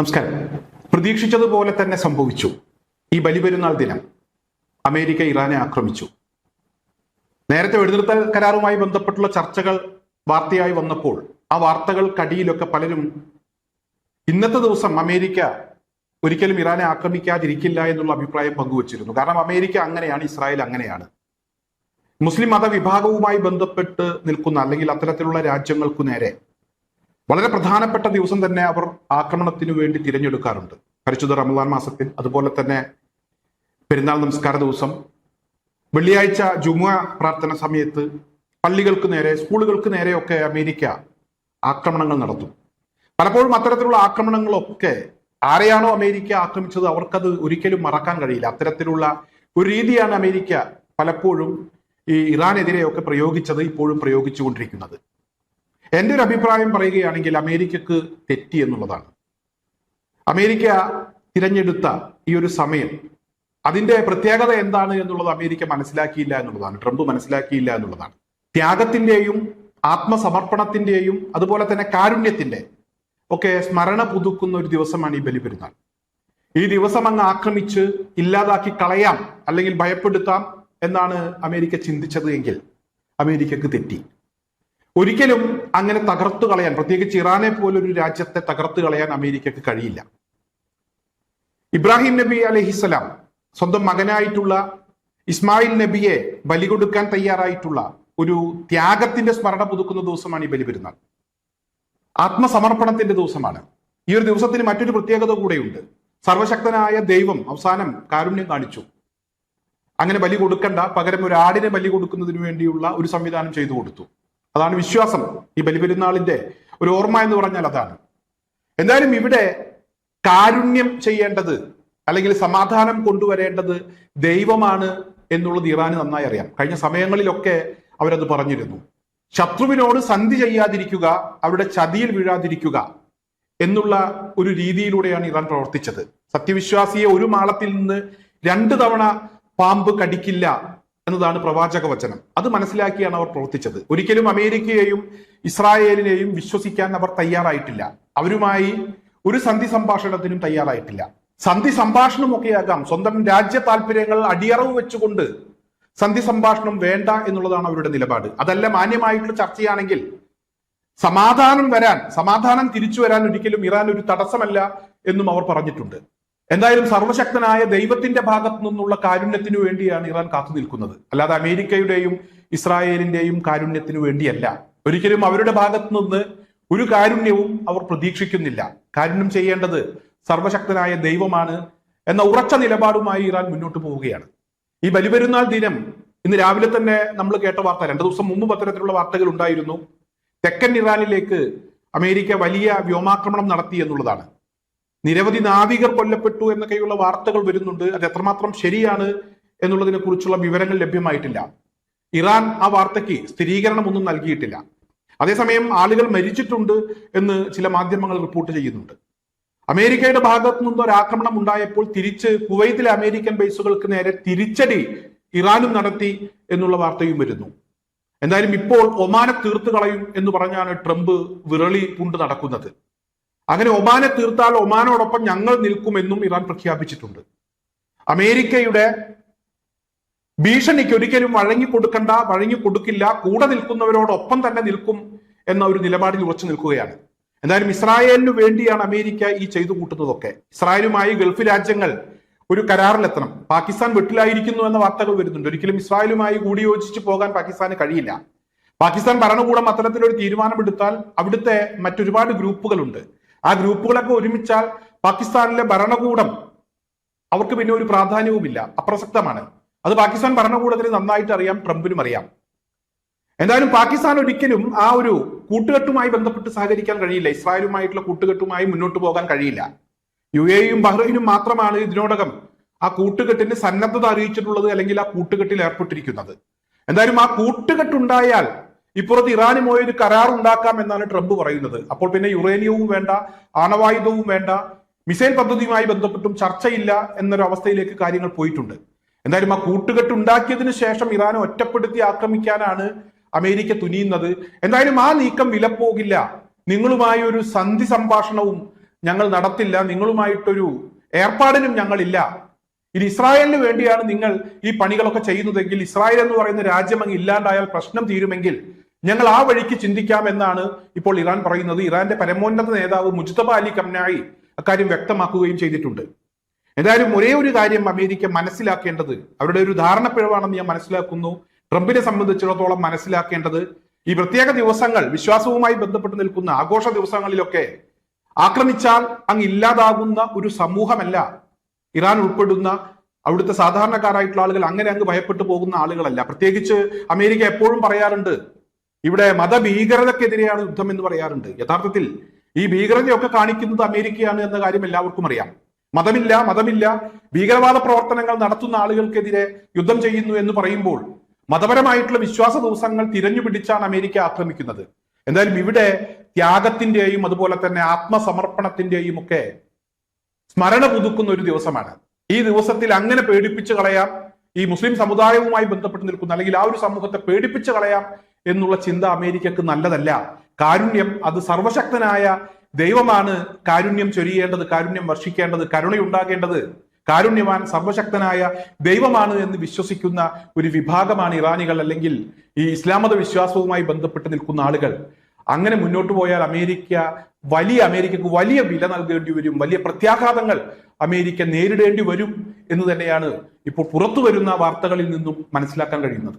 നമസ്കാരം. പ്രതീക്ഷിച്ചതുപോലെ തന്നെ സംഭവിച്ചു. ഈ ബലിപെരുന്നാൾ ദിനം അമേരിക്ക ഇറാനെ ആക്രമിച്ചു. നേരത്തെ വെടിനിർത്തൽ കരാറുമായി ബന്ധപ്പെട്ടുള്ള ചർച്ചകൾ വാർത്തയായി വന്നപ്പോൾ ആ വാർത്തകൾക്കടിയിലൊക്കെ പലരും ഇന്നത്തെ ദിവസം അമേരിക്ക ഒരിക്കലും ഇറാനെ ആക്രമിക്കാതിരിക്കില്ല എന്നുള്ള അഭിപ്രായം പങ്കുവച്ചിരുന്നു. കാരണം അമേരിക്ക അങ്ങനെയാണ്, ഇസ്രായേൽ അങ്ങനെയാണ്. മുസ്ലിം മതവിഭാഗവുമായി ബന്ധപ്പെട്ട് നിൽക്കുന്ന അല്ലെങ്കിൽ അത്തരത്തിലുള്ള രാജ്യങ്ങൾക്കു നേരെ വളരെ പ്രധാനപ്പെട്ട ദിവസം തന്നെ അവർ ആക്രമണത്തിനു വേണ്ടി തിരഞ്ഞെടുക്കാറുണ്ട്. പരിശുദ്ധ റമദാൻ മാസത്തിൽ, അതുപോലെ തന്നെ പെരുന്നാൾ നമസ്കാര ദിവസം, വെള്ളിയാഴ്ച ജുമുഅ പ്രാർത്ഥന സമയത്ത് പള്ളികൾക്ക് നേരെ, സ്കൂളുകൾക്ക് നേരെയൊക്കെ അമേരിക്ക ആക്രമണങ്ങൾ നടത്തും. പലപ്പോഴും അത്തരത്തിലുള്ള ആക്രമണങ്ങളൊക്കെ ആരെയാണോ അമേരിക്ക ആക്രമിച്ചത് അവർക്കത് ഒരിക്കലും മറക്കാൻ കഴിയില്ല. അത്തരത്തിലുള്ള ഒരു രീതിയാണ് അമേരിക്ക പലപ്പോഴും ഈ ഇറാനെതിരെയൊക്കെ പ്രയോഗിച്ചത്, ഇപ്പോഴും പ്രയോഗിച്ചുകൊണ്ടിരിക്കുന്നത്. എൻ്റെ ഒരു അഭിപ്രായം പറയുകയാണെങ്കിൽ അമേരിക്കക്ക് തെറ്റി എന്നുള്ളതാണ്. അമേരിക്ക തിരഞ്ഞെടുത്ത ഈ ഒരു സമയം, അതിന്റെ പ്രത്യേകത എന്താണ് എന്നുള്ളത് അമേരിക്ക മനസ്സിലാക്കിയില്ല എന്നുള്ളതാണ്, ട്രംപ് മനസ്സിലാക്കിയില്ല എന്നുള്ളതാണ്. ത്യാഗത്തിന്റെയും ആത്മസമർപ്പണത്തിന്റെയും അതുപോലെ തന്നെ കാരുണ്യത്തിന്റെ ഒക്കെ സ്മരണ പുതുക്കുന്ന ഒരു ദിവസമാണ് ഈ ബലിപെരുന്നാൾ. ഈ ദിവസം അങ്ങ് ആക്രമിച്ച് ഇല്ലാതാക്കി കളയാം അല്ലെങ്കിൽ ഭയപ്പെടുത്താം എന്നാണ് അമേരിക്ക ചിന്തിച്ചത് എങ്കിൽ അമേരിക്കക്ക് തെറ്റി. ഒരിക്കലും അങ്ങനെ തകർത്തു കളയാൻ, പ്രത്യേകിച്ച് ഇറാനെ പോലൊരു രാജ്യത്തെ തകർത്തു കളയാൻ അമേരിക്കക്ക് കഴിയില്ല. ഇബ്രാഹിം നബി അലൈഹിസ്സലാം സ്വന്തം മകനായിട്ടുള്ള ഇസ്മായിൽ നബിയെ ബലി കൊടുക്കാൻ തയ്യാറായിട്ടുള്ള ഒരു ത്യാഗത്തിന്റെ സ്മരണ പുതുക്കുന്ന ദിവസമാണ് ഈ ബലിപെരുന്നാൾ. ആത്മസമർപ്പണത്തിന്റെ ദിവസമാണ്. ഈ ഒരു ദിവസത്തിന് മറ്റൊരു പ്രത്യേകത കൂടെയുണ്ട്. സർവശക്തനായ ദൈവം അവസാനം കാരുണ്യം കാണിച്ചു. അങ്ങനെ ബലി കൊടുക്കണ്ട, പകരം ഒരു ആടിനെ ബലി കൊടുക്കുന്നതിന് വേണ്ടിയുള്ള ഒരു സംവിധാനം ചെയ്തു കൊടുത്തു. അതാണ് വിശ്വാസം. ഈ ബലിപെരുന്നാളിന്റെ ഒരു ഓർമ്മ എന്ന് പറഞ്ഞാൽ അതാണ്. എന്തായാലും ഇവിടെ കാരുണ്യം ചെയ്യേണ്ടത് അല്ലെങ്കിൽ സമാധാനം കൊണ്ടുവരേണ്ടത് ദൈവമാണ് എന്നുള്ളത് ഇറാന് നന്നായി അറിയാം. കഴിഞ്ഞ സമയങ്ങളിലൊക്കെ അവരത് പറഞ്ഞിരുന്നു. ശത്രുവിനോട് സന്ധി ചെയ്യാതിരിക്കുക, അവരുടെ ചതിയിൽ വീഴാതിരിക്കുക എന്നുള്ള ഒരു രീതിയിലൂടെയാണ് ഇറാൻ പ്രവർത്തിച്ചത്. സത്യവിശ്വാസിയെ ഒരു മാളത്തിൽ നിന്ന് 2 തവണ പാമ്പ് കടിക്കില്ല എന്നതാണ് പ്രവാചക വചനം. അത് മനസ്സിലാക്കിയാണ് അവർ പ്രവർത്തിച്ചത്. ഒരിക്കലും അമേരിക്കയെയും ഇസ്രായേലിനെയും വിശ്വസിക്കാൻ അവർ തയ്യാറായിട്ടില്ല. അവരുമായി ഒരു സന്ധി സംഭാഷണത്തിനും തയ്യാറായിട്ടില്ല. സന്ധി സംഭാഷണമൊക്കെയാകാം, സ്വന്തം രാജ്യ താല്പര്യങ്ങൾ അടിയറവ് വെച്ചുകൊണ്ട് സന്ധി സംഭാഷണം വേണ്ട എന്നുള്ളതാണ് അവരുടെ നിലപാട്. അതല്ല മാന്യമായിട്ടുള്ള ചർച്ചയാണെങ്കിൽ സമാധാനം തിരിച്ചു വരാൻ ഒരിക്കലും ഇറാൻ ഒരു തടസ്സമല്ല എന്നും അവർ പറഞ്ഞിട്ടുണ്ട്. എന്തായാലും സർവശക്തനായ ദൈവത്തിന്റെ ഭാഗത്തു നിന്നുള്ള കാരുണ്യത്തിനു വേണ്ടിയാണ് ഇറാൻ കാത്തു നിൽക്കുന്നത്, അല്ലാതെ അമേരിക്കയുടെയും ഇസ്രായേലിന്റെയും കാരുണ്യത്തിനു വേണ്ടിയല്ല. ഒരിക്കലും അവരുടെ ഭാഗത്തു നിന്ന് ഒരു കാരുണ്യവും അവർ പ്രതീക്ഷിക്കുന്നില്ല. കാരുണ്യം ചെയ്യേണ്ടത് സർവശക്തനായ ദൈവമാണ് എന്ന ഉറച്ച നിലപാടുമായി ഇറാൻ മുന്നോട്ട് പോവുകയാണ്. ഈ ബലിപെരുന്നാൾ ദിനം ഇന്ന് രാവിലെ തന്നെ നമ്മൾ കേട്ട വാർത്ത, 2 ദിവസം മുമ്പ് അത്തരത്തിലുള്ള വാർത്തകൾ ഉണ്ടായിരുന്നു. തെക്കൻ ഇറാനിലേക്ക് അമേരിക്ക വലിയ വ്യോമാക്രമണം നടത്തി എന്നുള്ളതാണ്. നിരവധി നാവികർ കൊല്ലപ്പെട്ടു എന്നൊക്കെയുള്ള വാർത്തകൾ വരുന്നുണ്ട്. അത് എത്രമാത്രം ശരിയാണ് എന്നുള്ളതിനെ കുറിച്ചുള്ള വിവരങ്ങൾ ലഭ്യമായിട്ടില്ല. ഇറാൻ ആ വാർത്തയ്ക്ക് സ്ഥിരീകരണമൊന്നും നൽകിയിട്ടില്ല. അതേസമയം ആളുകൾ മരിച്ചിട്ടുണ്ട് എന്ന് ചില മാധ്യമങ്ങൾ റിപ്പോർട്ട് ചെയ്യുന്നുണ്ട്. അമേരിക്കയുടെ ഭാഗത്തു നിന്ന് ഒരു ആക്രമണം ഉണ്ടായപ്പോൾ തിരിച്ച് കുവൈത്തിലെ അമേരിക്കൻ ബേസുകൾക്ക് നേരെ തിരിച്ചടി ഇറാനും നടത്തി എന്നുള്ള വാർത്തയും വരുന്നു. എന്തായാലും ഇപ്പോൾ ഒമാനെ തീർത്തു കളയും എന്ന് പറഞ്ഞാണ് ട്രംപ് വിറളി പൂണ്ട് നടക്കുന്നത്. അങ്ങനെ ഒമാനെ തീർത്താൽ ഒമാനോടൊപ്പം ഞങ്ങൾ നിൽക്കുമെന്നും ഇറാൻ പ്രഖ്യാപിച്ചിട്ടുണ്ട്. അമേരിക്കയുടെ ഭീഷണിക്ക് ഒരിക്കലും വഴങ്ങിക്കൊടുക്കില്ല, കൂടെ നിൽക്കുന്നവരോടൊപ്പം തന്നെ നിൽക്കും എന്ന ഒരു നിലപാടിൽ ഉറച്ചു നിൽക്കുകയാണ്. എന്തായാലും ഇസ്രായേലിനു വേണ്ടിയാണ് അമേരിക്ക ഈ ചെയ്തു കൂട്ടുന്നതൊക്കെ. ഇസ്രായേലുമായി ഗൾഫ് രാജ്യങ്ങൾ ഒരു കരാറിലെത്തണം. പാകിസ്ഥാൻ വെട്ടിലായിരിക്കുന്നു എന്ന വാർത്തകൾ വരുന്നുണ്ട്. ഒരിക്കലും ഇസ്രായേലുമായി കൂടിയോജിച്ച് പോകാൻ പാകിസ്ഥാന് കഴിയില്ല. പാകിസ്ഥാൻ ഭരണകൂടം അത്തരത്തിലൊരു തീരുമാനമെടുത്താൽ അവിടുത്തെ മറ്റൊരുപാട് ഗ്രൂപ്പുകളുണ്ട്. ആ ഗ്രൂപ്പുകളൊക്കെ ഒരുമിച്ചാൽ പാകിസ്ഥാനിലെ ഭരണകൂടം അവർക്ക് പിന്നെ ഒരു പ്രാധാന്യവുമില്ല, അപ്രസക്തമാണ്. അത് പാകിസ്ഥാൻ ഭരണകൂടത്തിന് നന്നായിട്ട് അറിയാം, ട്രംപിനും അറിയാം. എന്തായാലും പാകിസ്ഥാൻ ഒരിക്കലും ആ ഒരു കൂട്ടുകെട്ടുമായി ബന്ധപ്പെട്ട് സഹകരിക്കാൻ കഴിയില്ല. ഇസ്രായേലുമായിട്ടുള്ള കൂട്ടുകെട്ടുമായി മുന്നോട്ട് പോകാൻ കഴിയില്ല. UAEയും ബഹ്റൈനും മാത്രമാണ് ഇതിനോടകം ആ കൂട്ടുകെട്ടിന് സന്നദ്ധത അറിയിച്ചിട്ടുള്ളത്, അല്ലെങ്കിൽ ആ കൂട്ടുകെട്ടിൽ ഏർപ്പെട്ടിരിക്കുന്നത്. എന്തായാലും ആ കൂട്ടുകെട്ടുണ്ടായാൽ ഇപ്പുറത്ത് ഇറാനുമായി ഒരു കരാർ ഉണ്ടാക്കാം എന്നാണ് ട്രംപ് പറയുന്നത്. അപ്പോൾ പിന്നെ യുറേനിയവും വേണ്ട, ആണവായുധവും വേണ്ട, മിസൈൽ പദ്ധതിയുമായി ബന്ധപ്പെട്ടും ചർച്ചയില്ല എന്നൊരു അവസ്ഥയിലേക്ക് കാര്യങ്ങൾ പോയിട്ടുണ്ട്. എന്തായാലും ആ കൂട്ടുകെട്ട് ഉണ്ടാക്കിയതിനു ശേഷം ഇറാനെ ഒറ്റപ്പെടുത്തി ആക്രമിക്കാനാണ് അമേരിക്ക തുനിയുന്നത്. എന്തായാലും ആ നീക്കം വിലപ്പോകില്ല. നിങ്ങളുമായി ഒരു സന്ധി സംഭാഷണവും ഞങ്ങൾ നടത്തില്ല, നിങ്ങളുമായിട്ടൊരു ഏർപ്പാടിനും ഞങ്ങളില്ല. ഇനി ഇസ്രായേലിന് വേണ്ടിയാണ് നിങ്ങൾ ഈ പണികളൊക്കെ ചെയ്യുന്നതെങ്കിൽ, ഇസ്രായേൽ എന്ന് പറയുന്ന രാജ്യം അങ്ങ് ഇല്ലാണ്ടായാൽ പ്രശ്നം തീരുമെങ്കിൽ ഞങ്ങൾ ആ വഴിക്ക് ചിന്തിക്കാം എന്നാണ് ഇപ്പോൾ ഇറാൻ പറയുന്നത്. ഇറാന്റെ പരമോന്നത നേതാവ് മുജ്തബ അലി ഖംനായി അക്കാര്യം വ്യക്തമാക്കുകയും ചെയ്തിട്ടുണ്ട്. എന്തായാലും ഒരേ ഒരു കാര്യം അമേരിക്ക മനസ്സിലാക്കേണ്ടത്, അവരുടെ ഒരു ധാരണപ്പിഴവാണെന്ന് ഞാൻ മനസ്സിലാക്കുന്നു, ട്രംപിനെ സംബന്ധിച്ചിടത്തോളം മനസ്സിലാക്കേണ്ടത്, ഈ പ്രത്യേക ദിവസങ്ങൾ വിശ്വാസവുമായി ബന്ധപ്പെട്ട് നിൽക്കുന്ന ആഘോഷ ദിവസങ്ങളിലൊക്കെ ആക്രമിച്ചാൽ അങ്ങ് ഇല്ലാതാകുന്ന ഒരു സമൂഹമല്ല ഇറാൻ ഉൾപ്പെടുന്ന അവിടുത്തെ സാധാരണക്കാരായിട്ടുള്ള ആളുകൾ. അങ്ങനെ അങ്ങ് ഭയപ്പെട്ടു പോകുന്ന ആളുകളല്ല. പ്രത്യേകിച്ച് അമേരിക്ക എപ്പോഴും പറയാറുണ്ട്, ഇവിടെ മതഭീകരതക്കെതിരെയാണ് യുദ്ധം എന്ന് പറയാറുണ്ട്. യഥാർത്ഥത്തിൽ ഈ ഭീകരതയൊക്കെ കാണിക്കുന്നത് അമേരിക്കയാണ് എന്ന കാര്യം എല്ലാവർക്കും അറിയാം. മതമില്ല, ഭീകരവാദ പ്രവർത്തനങ്ങൾ നടത്തുന്ന ആളുകൾക്കെതിരെ യുദ്ധം ചെയ്യുന്നു എന്ന് പറയുമ്പോൾ മതപരമായിട്ടുള്ള വിശ്വാസ ദിവസങ്ങൾ തിരഞ്ഞുപിടിച്ചാണ് അമേരിക്ക ആക്രമിക്കുന്നത്. എന്തായാലും ഇവിടെ ത്യാഗത്തിന്റെയും അതുപോലെ തന്നെ ആത്മസമർപ്പണത്തിന്റെയും ഒക്കെ സ്മരണ പുതുക്കുന്ന ഒരു ദിവസമാണ്. ഈ ദിവസത്തിൽ അങ്ങനെ പേടിപ്പിച്ചു കളയാം, ഈ മുസ്ലിം സമുദായവുമായി ബന്ധപ്പെട്ട് നിൽക്കുന്ന അല്ലെങ്കിൽ ആ ഒരു സമൂഹത്തെ പേടിപ്പിച്ചു കളയാം എന്നുള്ള ചിന്ത അമേരിക്കക്ക് നല്ലതല്ല. കാരുണ്യം, അത് സർവശക്തനായ ദൈവമാണ് കാരുണ്യം ചൊരിയേണ്ടത്, കാരുണ്യം വർഷിക്കേണ്ടത്, കരുണയുണ്ടാകേണ്ടത്. കാരുണ്യവാൻ സർവശക്തനായ ദൈവമാണ് എന്ന് വിശ്വസിക്കുന്ന ഒരു വിഭാഗമാണ് ഇറാനികൾ, അല്ലെങ്കിൽ ഈ ഇസ്ലാം മത വിശ്വാസവുമായി ബന്ധപ്പെട്ട് നിൽക്കുന്ന ആളുകൾ. അങ്ങനെ മുന്നോട്ട് പോയാൽ അമേരിക്കക്ക് വലിയ വില നൽകേണ്ടി വരും, വലിയ പ്രത്യാഘാതങ്ങൾ അമേരിക്ക നേരിടേണ്ടി വരും എന്ന് തന്നെയാണ് ഇപ്പോൾ പുറത്തു വരുന്ന വാർത്തകളിൽ നിന്നും മനസ്സിലാക്കാൻ കഴിയുന്നത്.